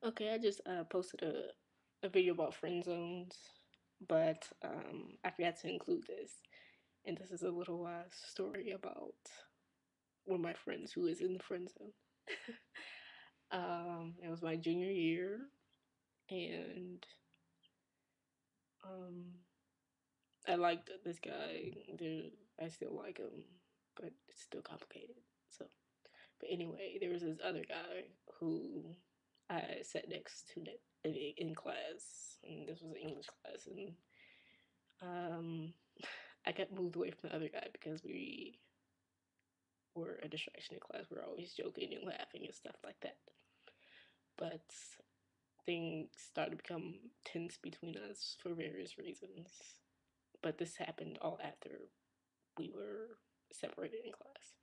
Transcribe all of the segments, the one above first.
Okay, I just posted a video about friend zones, but I forgot to include this. And this is a little story about one of my friends who is in the friend zone. It was my junior year, and um, I liked this guy. I still like him, but it's still complicated. So, but anyway, there was this other guy who I sat next to in class, and this was an English class, and Um, I got moved away from the other guy because we were a distraction in class. We were always joking and laughing and stuff like that. But things started to become tense between us for various reasons. But this happened all after we were separated in class.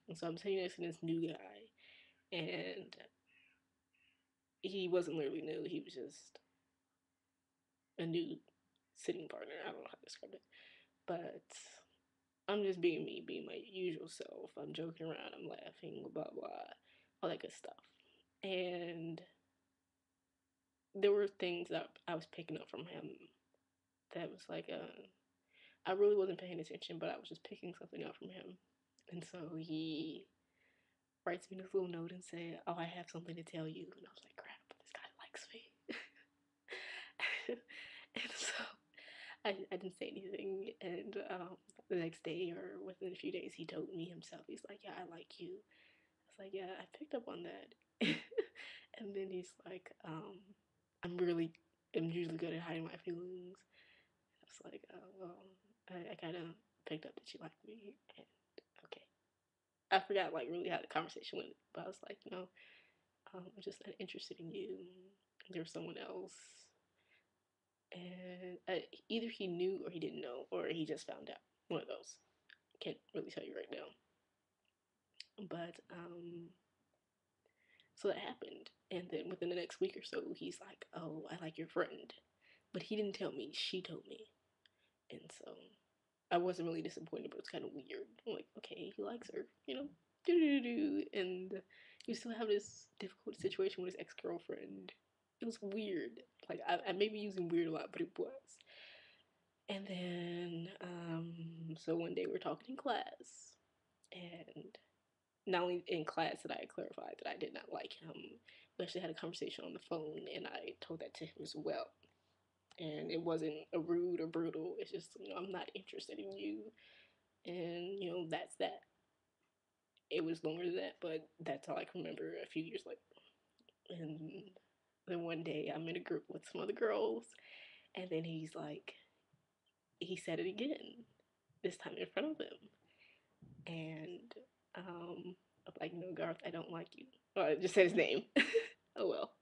And so I'm sitting next to this new guy, and he wasn't literally new, he was just a new sitting partner. I don't know how to describe it. But I'm just being me, being my usual self. I'm joking around, I'm laughing, blah blah, all that good stuff. And there were things that I was picking up from him that was like, I really wasn't paying attention, but I was just picking something up from him. And so he writes me this little note and said, "Oh, I have something to tell you." And I was like, "Crap, this guy likes me." And so I didn't say anything. And the next day or within a few days, he told me himself. He's like, "Yeah, I like you." I was like, "Yeah, I picked up on that." And then he's like, I'm usually good at hiding my feelings. I was like, "Oh, well, I kind of picked up that you like me." And okay. I forgot like really how the conversation went, but I was like, "No, I'm just not interested in you. There's someone else." And either he knew or he didn't know, or he just found out. One of those. Can't really tell you right now. But so that happened, and then within the next week or so, he's like, "Oh, I like your friend," but he didn't tell me. She told me, and so I wasn't really disappointed, but it was kind of weird. I'm like, okay, he likes her, do do do, and you still have this difficult situation with his ex girlfriend. It was weird. Like I may be using weird a lot, but it was. And then, so one day we're talking in class, and not only in class did I clarify that I did not like him, we actually had a conversation on the phone, and I told that to him as well. And it wasn't a rude or brutal. It's just, I'm not interested in you, and that's that. It was longer than that, but that's all I can remember. A few years later, and then one day I'm in a group with some other girls, and then he said it again, this time in front of them. And I'm like, "No, Garth, I don't like you." Well, I just said his name. Oh well.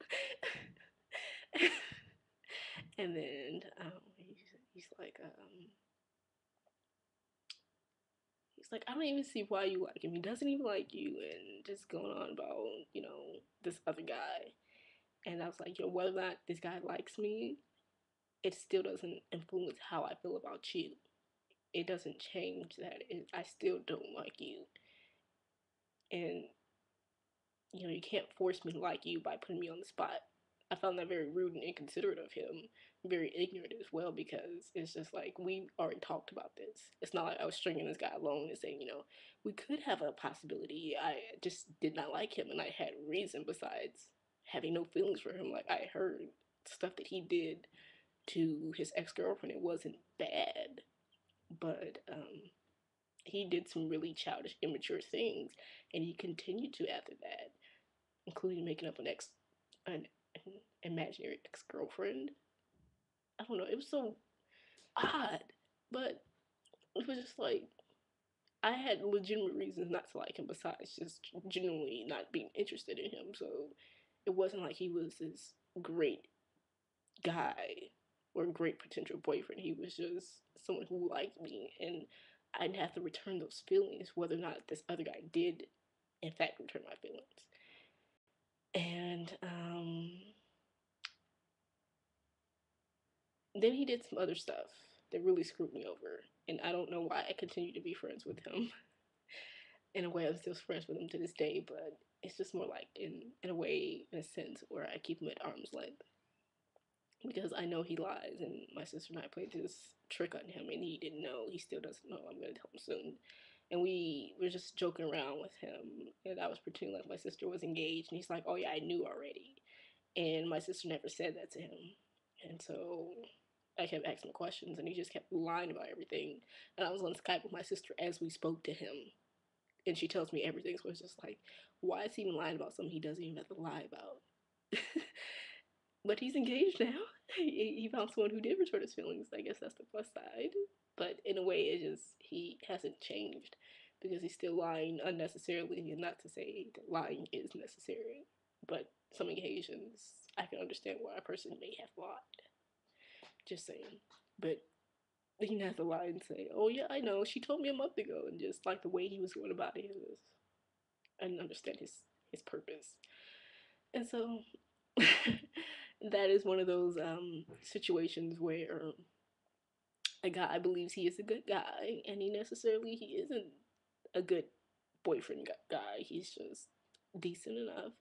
And then he's like, I don't even see why you like him. He doesn't even like you, and just going on about this other guy. And I was like, whether or not this guy likes me, it still doesn't influence how I feel about you. It doesn't change that. I still don't like you, and you can't force me to like you by putting me on the spot. I found that very rude and inconsiderate of him, very ignorant as well, because it's just like we already talked about this. It's not like I was stringing this guy along and saying, we could have a possibility. I just did not like him, and I had reason besides having no feelings for him. Like I heard stuff that he did to his ex girlfriend. It wasn't bad, but he did some really childish, immature things, and he continued to after that, including making up an imaginary ex girlfriend. I don't know. It was so odd, but it was just like I had legitimate reasons not to like him besides just genuinely not being interested in him. So it wasn't like he was this great guy or great potential boyfriend. He was just someone who liked me, and I didn't have to return those feelings, whether or not this other guy did, in fact, return my feelings. And then he did some other stuff that really screwed me over, and I don't know why I continue to be friends with him. In a way, I'm still friends with him to this day, but it's just more like in a way, in a sense, where I keep him at arm's length because I know he lies, and my sister and I played this trick on him, and he didn't know. He still doesn't know. I'm gonna tell him soon. And we were just joking around with him, and I was pretending like my sister was engaged, and he's like, "Oh yeah, I knew already." And my sister never said that to him, and so I kept asking him questions, and he just kept lying about everything. And I was on Skype with my sister as we spoke to him, and she tells me everything. So it's just like, why is he even lying about something he doesn't even have to lie about? But he's engaged now. He found someone who did return his feelings. I guess that's the plus side. But in a way, it just he hasn't changed because he's still lying unnecessarily. And not to say that lying is necessary, but some occasions I can understand why a person may have lied. Just saying. But he can have to lie and say, "Oh yeah, I know. She told me a month ago," and just like the way he was going about it was, I didn't understand his purpose. And so that is one of those situations where a guy believes he is a good guy, and he isn't a good boyfriend guy. He's just decent enough.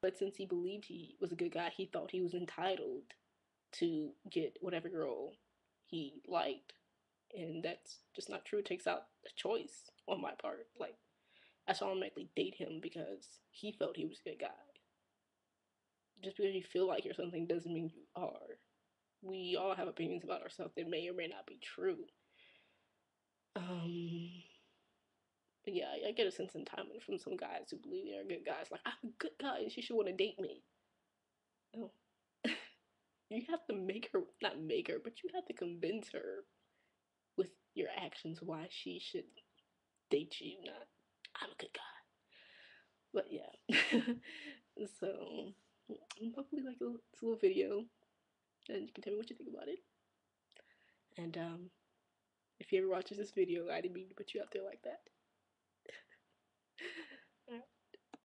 But since he believed he was a good guy, he thought he was entitled to get whatever girl he liked, and that's just not true. It takes out a choice on my part. Like, I saw him automatically date him because he felt he was a good guy. Just because you feel like you're something doesn't mean you are. We all have opinions about ourselves that may or may not be true. Um, but yeah, I get a sense of entitlement from some guys who believe they're good guys. Like, I'm a good guy and she should want to date me. No. You have to make her, not make her, but you have to convince her with your actions why she should date you, not, I'm a good guy. But yeah. So, hopefully, like this little video, and you can tell me what you think about it. And if he ever watches this video, I didn't mean to put you out there like that.